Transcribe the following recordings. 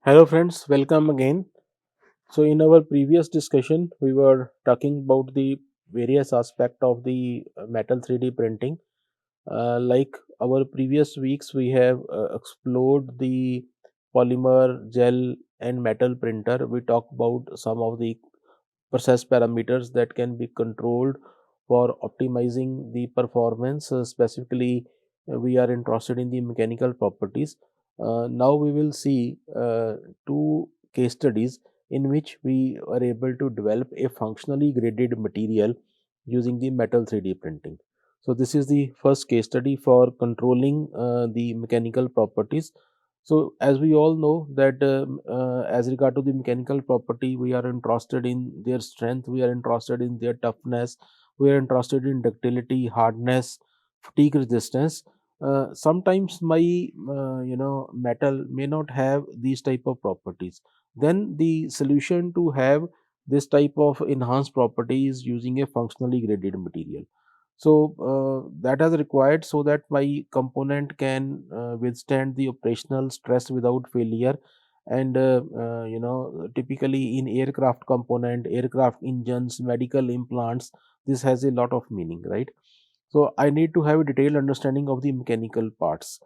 Hello friends, welcome again. So in our previous discussion, we were talking about the various aspect of the metal 3D printing. Like our previous weeks, we have explored the polymer, gel, and metal printer. We talked about some of the process parameters that can be controlled for optimizing the performance. Specifically, we are interested in the mechanical properties. Now we will see two case studies in which we are able to develop a functionally graded material using the metal 3D printing. So this is the first case study for controlling the mechanical properties. So as we all know that as regard to the mechanical property, we are interested in their strength, we are interested in their toughness, we are interested in ductility, hardness, fatigue resistance. Sometimes my metal may not have these type of properties. Then the solution to have this type of enhanced properties using a functionally graded material. So that is required so that my component can withstand the operational stress without failure. And typically in aircraft component, aircraft engines, medical implants, this has a lot of meaning, right? So I need to have a detailed understanding of the mechanical parts.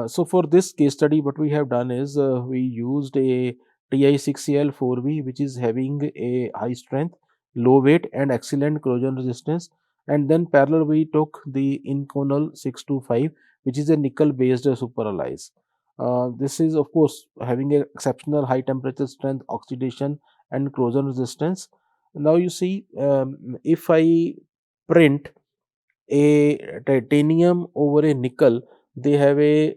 So for this case study, what we have done is we used a TI6CL4V, which is having a high strength, low weight, and excellent corrosion resistance. And then parallel, we took the Inconel 625, which is a nickel-based superalloys. This is, of course, having a exceptional high temperature strength, oxidation, and corrosion resistance. Now you see, if I print a titanium over a nickel, they have a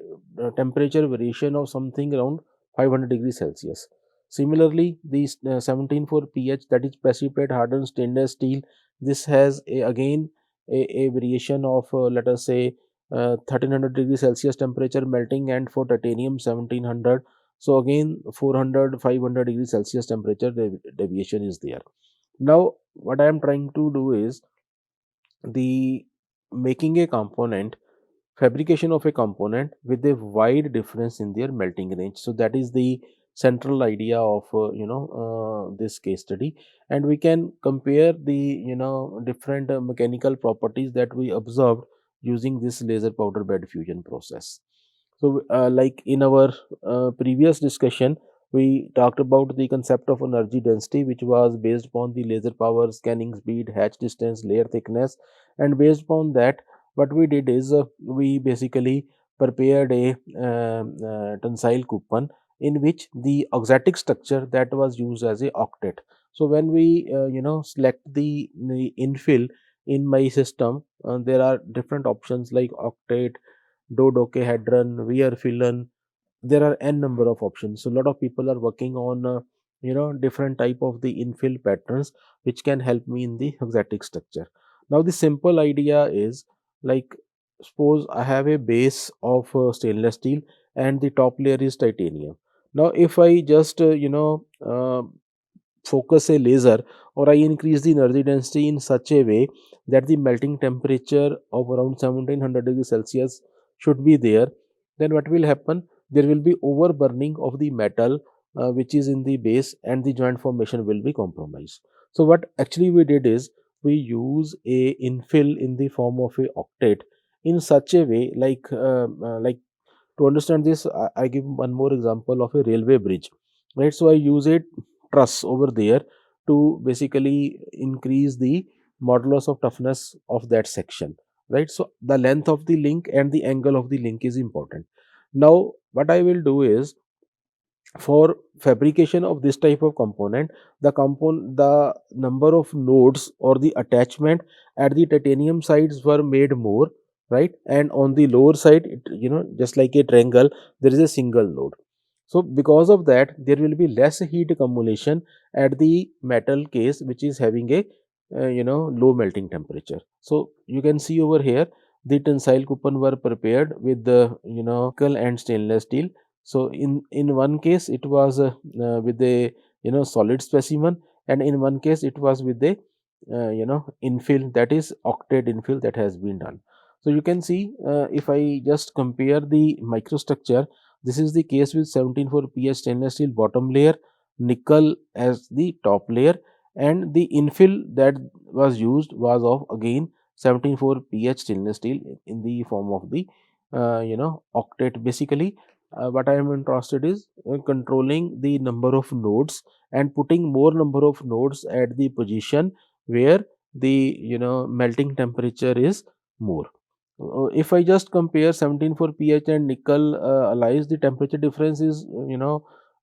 temperature variation of something around 500 degrees Celsius. Similarly, the 17.4 pH, that is precipitate hardened stainless steel, this has again a variation of let us say 1300 degrees Celsius temperature melting, and for titanium 1700. So again 400 500 degrees Celsius temperature deviation is there. Now what I am trying to do is the making a component, fabrication of a component with a wide difference in their melting range. So that is the central idea of this case study. And we can compare the different mechanical properties that we observed using this laser powder bed fusion process. So like in our previous discussion, we talked about the concept of energy density, which was based upon the laser power, scanning speed, hatch distance, layer thickness. And based upon that, what we did is we basically prepared a tensile coupon in which the auxetic structure that was used as a octet. So when we select the infill in my system, there are different options like octet, dodecahedron, Weir-Phelan. There are n number of options. So a lot of people are working on different type of the infill patterns which can help me in the hexatic structure. Now the simple idea is, like, suppose I have a base of stainless steel and the top layer is titanium. Now if I just focus a laser, or I increase the energy density in such a way that the melting temperature of around 1700 degrees Celsius should be there, then what will happen? There will be overburning of the metal which is in the base, and the joint formation will be compromised. So what actually we did is we use a infill in the form of a octet in such a way, like to understand this, I give one more example of a railway bridge, right? So I use a truss over there to basically increase the modulus of toughness of that section, right? So the length of the link and the angle of the link is important. Now what I will do is, for fabrication of this type of component, the number of nodes or the attachment at the titanium sides were made more, right? And on the lower side, just like a triangle, there is a single node. So because of that, there will be less heat accumulation at the metal case which is having a low melting temperature. So you can see over here the tensile coupon were prepared with the nickel and stainless steel. So in one case it was with a solid specimen, and in one case it was with a infill, that is octet infill that has been done. So you can see if I just compare the microstructure, This is the case with 174 pH stainless steel bottom layer, nickel as the top layer, and the infill that was used was of again 174 pH stainless steel in the form of the octet. Basically, what I am interested is controlling the number of nodes and putting more number of nodes at the position where the melting temperature is more. If I just compare 174 pH and nickel alloys, the temperature difference is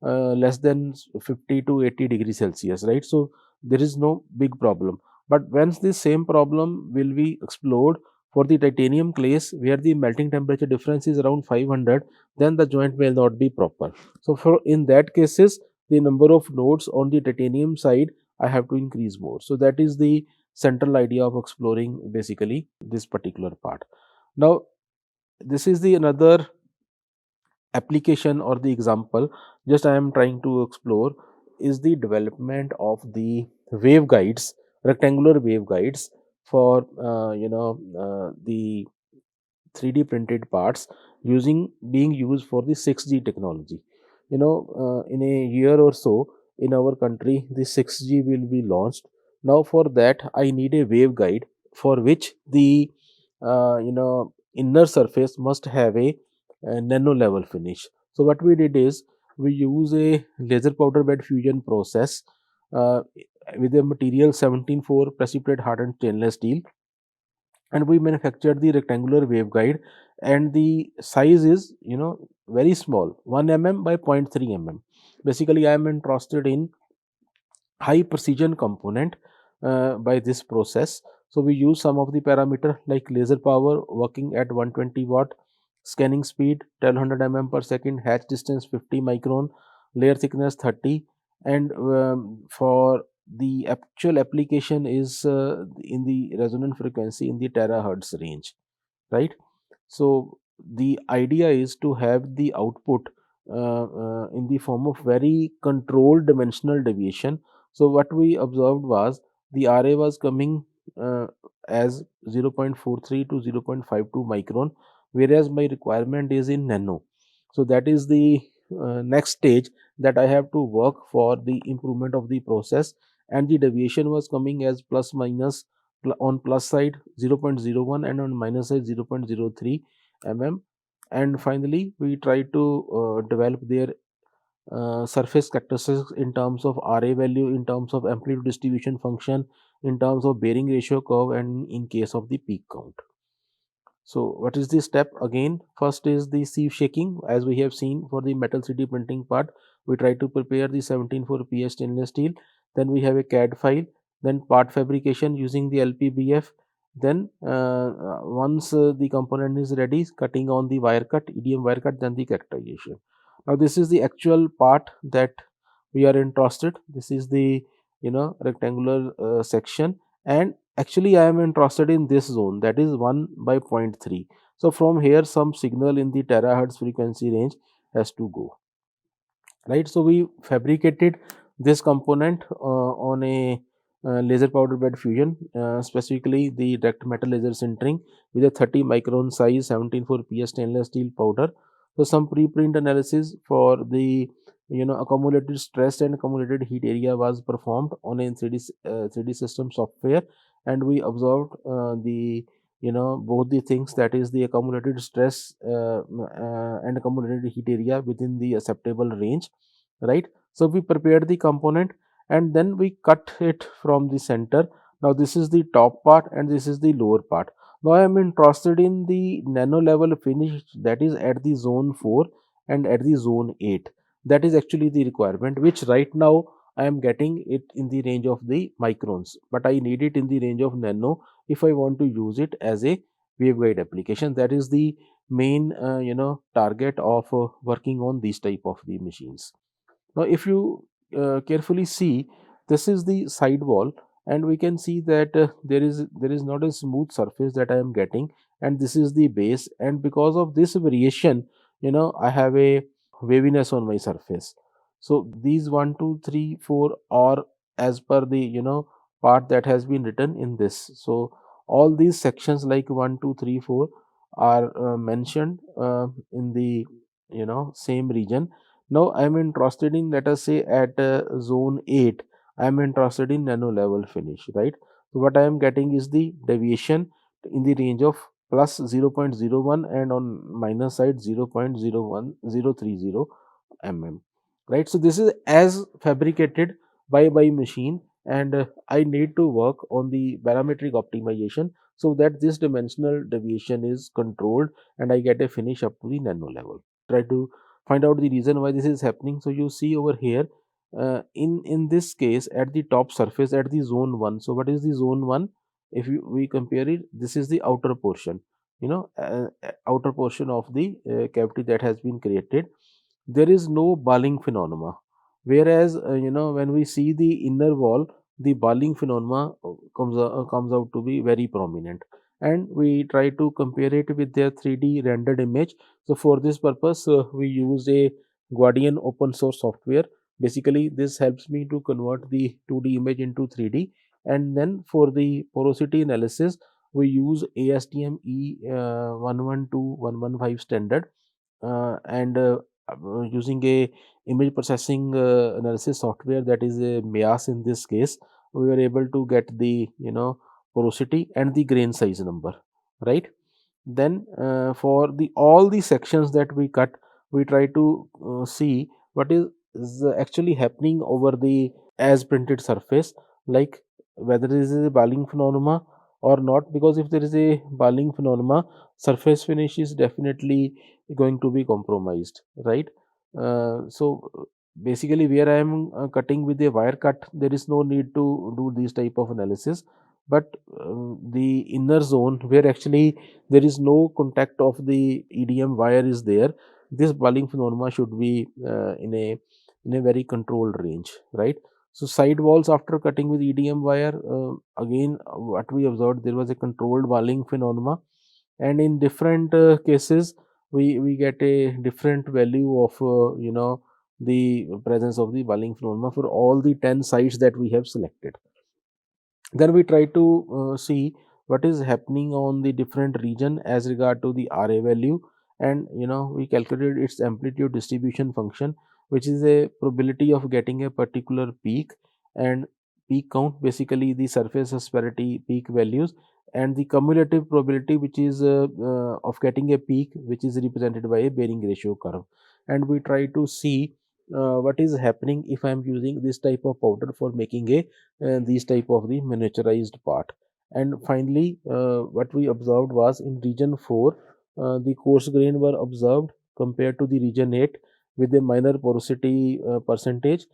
less than 50 to 80 degrees Celsius, right? So there is no big problem. But once this same problem will be explored for the titanium clays, where the melting temperature difference is around 500, then the joint will not be proper. So for in that cases, the number of nodes on the titanium side I have to increase more. So that is the central idea of exploring basically this particular part. Now this is the another application or the example just I am trying to explore is the development of the waveguides, rectangular waveguides for the 3D printed parts using being used for the 6G technology. In a year or so in our country, the 6G will be launched. Now, for that, I need a waveguide for which the inner surface must have a nano level finish. So, what we did is we use a laser powder bed fusion process uh, with a material 174 precipitate hardened stainless steel, and we manufactured the rectangular waveguide, and the size is very small, 1 mm by 0.3 mm. Basically, I am interested in high precision component by this process. So we use some of the parameter like laser power working at 120 watt, scanning speed 1200 mm per second, hatch distance 50 micron, layer thickness 30, and for the actual application is in the resonant frequency in the terahertz range, right? So the idea is to have the output in the form of very controlled dimensional deviation. So what we observed was the RA was coming as 0.43 to 0.52 micron, whereas my requirement is in nano. So that is the next stage that I have to work for the improvement of the process, and the deviation was coming as plus minus on plus side 0.01 and on minus side 0.03 mm. And finally we try to develop their surface characteristics in terms of RA value, in terms of amplitude distribution function, in terms of bearing ratio curve, and in case of the peak count. So what is the step again? First is the sieve shaking. As we have seen for the metal 3D printing part, we try to prepare the 174 pH stainless steel. Then we have a CAD file. Then part fabrication using the LPBF. Then once the component is ready, cutting on the wire cut, EDM wire cut, then the characterization. Now this is the actual part that we are interested. This is the rectangular section, and actually I am interested in this zone, that is 1 by 0.3. So from here some signal in the terahertz frequency range has to go, right? So we fabricated this component on a laser powder bed fusion, specifically the direct metal laser sintering with a 30 micron size 174 ps stainless steel powder. So some preprint analysis for the accumulated stress and accumulated heat area was performed on a 3D system software, and we observed the both the things, that is the accumulated stress and accumulated heat area within the acceptable range, right? So we prepared the component and then we cut it from the center. Now this is the top part and this is the lower part. Now I am interested in the nano level finish, that is at the zone 4 and at the zone 8. That is actually the requirement, which right now I am getting it in the range of the microns, but I need it in the range of nano if I want to use it as a waveguide application. That is the main target of working on these type of the machines. Now if you carefully see, this is the side wall, and we can see that there is not a smooth surface that I am getting, and this is the base, and because of this variation I have a waviness on my surface. So these 1 2 3 4 are as per the part that has been written in this. So all these sections like 1 2 3 4 are mentioned in the same region. Now I am interested in, let us say, at zone 8, I am interested in nano level finish, right? So what I am getting is the deviation in the range of plus 0.01 and on minus side 0.01030 mm, right? So this is as fabricated by machine, and I need to work on the parametric optimization so that this dimensional deviation is controlled and I get a finish up to the nano level. Try to find out the reason why this is happening. So you see over here, in this case, at the top surface at the zone 1. So what is the zone 1? If we compare it, this is the outer portion, outer portion of the cavity that has been created. There is no balling phenomena, whereas when we see the inner wall, the balling phenomena comes out to be very prominent, and we try to compare it with their 3D rendered image. So for this purpose, we use a Guardian open source software. Basically, this helps me to convert the 2D image into 3D, and then for the porosity analysis, we use ASTM E112115 standard, and using a image processing analysis software, that is a MIAS in this case, we were able to get the porosity and the grain size number, right? Then for the all the sections that we cut, we try to see what is actually happening over the as printed surface, like whether this is a balling phenomena or not, because if there is a balling phenomena, surface finish is definitely going to be compromised, right? So basically, where I am cutting with a wire cut, there is no need to do this type of analysis. But the inner zone, where actually there is no contact of the EDM wire is there, this bulling phenomena should be in a very controlled range, right? So side walls after cutting with EDM wire, again what we observed, there was a controlled bulling phenomena, and in different cases we get a different value of the presence of the bulling phenomena for all the 10 sites that we have selected. Then we try to see what is happening on the different region as regard to the RA value, and we calculated its amplitude distribution function, which is a probability of getting a particular peak, and peak count, basically the surface asperity peak values, and the cumulative probability, which is of getting a peak, which is represented by a bearing ratio curve. And we try to see what is happening if I am using this type of powder for making a these type of the miniaturized part. And finally, what we observed was in region 4, the coarse grain were observed compared to the region 8 with a minor porosity percentage.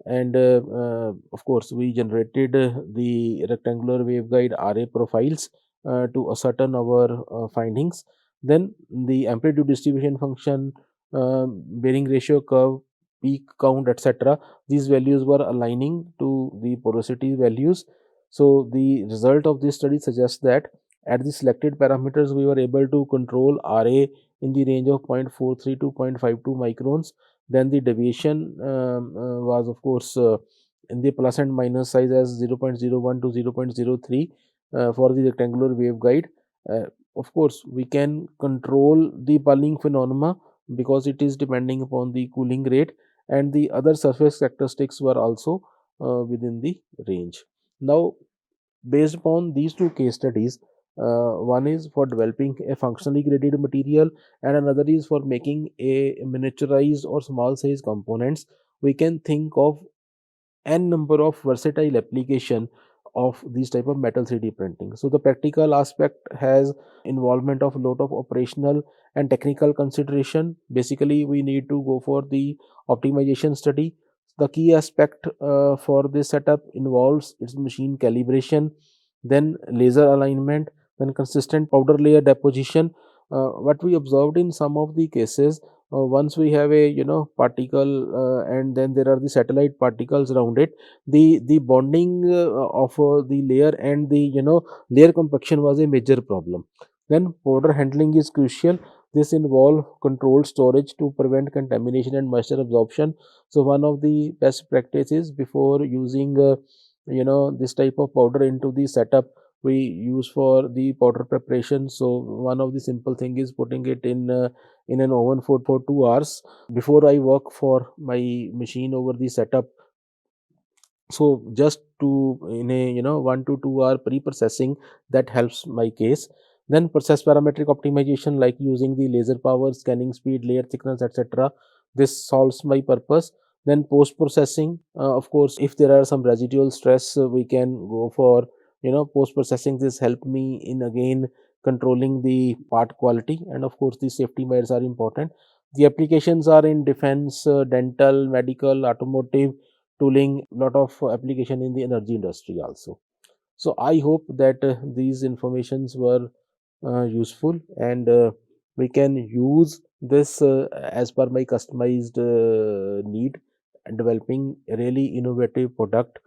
And of course, we generated the rectangular waveguide RA profiles to ascertain our findings. Then the amplitude distribution function, bearing ratio curve, peak count, etc., these values were aligning to the porosity values. So the result of this study suggests that at the selected parameters, we were able to control RA in the range of 0.43 to 0.52 microns. Then the deviation was, of course, in the plus and minus size as 0.01 to 0.03 for the rectangular waveguide. Of course, we can control the bulling phenomena because it is depending upon the cooling rate, and the other surface characteristics were also within the range. Now, based upon these two case studies, one is for developing a functionally graded material and another is for making a miniaturized or small size components, we can think of n number of versatile application of these type of metal 3D printing. So the practical aspect has involvement of a lot of operational and technical consideration. Basically, we need to go for the optimization study. The key aspect for this setup involves its machine calibration, then laser alignment, then consistent powder layer deposition. What we observed in some of the cases, once we have a particle, and then there are the satellite particles around it, the bonding of the layer and the layer compaction was a major problem. Then powder handling is crucial. This involve controlled storage to prevent contamination and moisture absorption. So one of the best practices before using this type of powder into the setup, we use for the powder preparation. So one of the simple thing is putting it in an oven for 2 hours before I work for my machine over the setup. So just to in a 1 to 2 hour pre-processing, that helps my case. Then process parametric optimization, like using the laser power, scanning speed, layer thickness, etc. This solves my purpose. Then post processing, of course, if there are some residual stress, we can go for post processing. This help me in again controlling the part quality, and of course the safety measures are important. The applications are in defense, dental, medical, automotive, tooling, lot of application in the energy industry also. So I hope that these informations were useful, and we can use this as per my customized need, and developing a really innovative product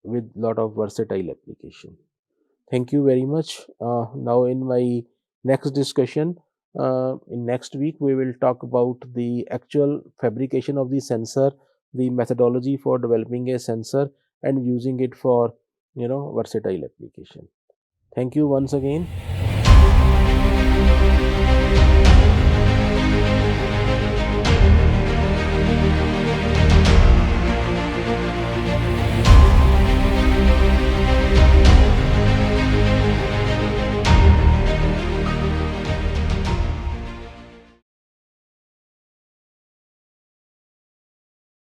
with lot of versatile application. Thank you very much. Now in my next discussion, in next week, we will talk about the actual fabrication of the sensor, the methodology for developing a sensor and using it for versatile application. Thank you once again.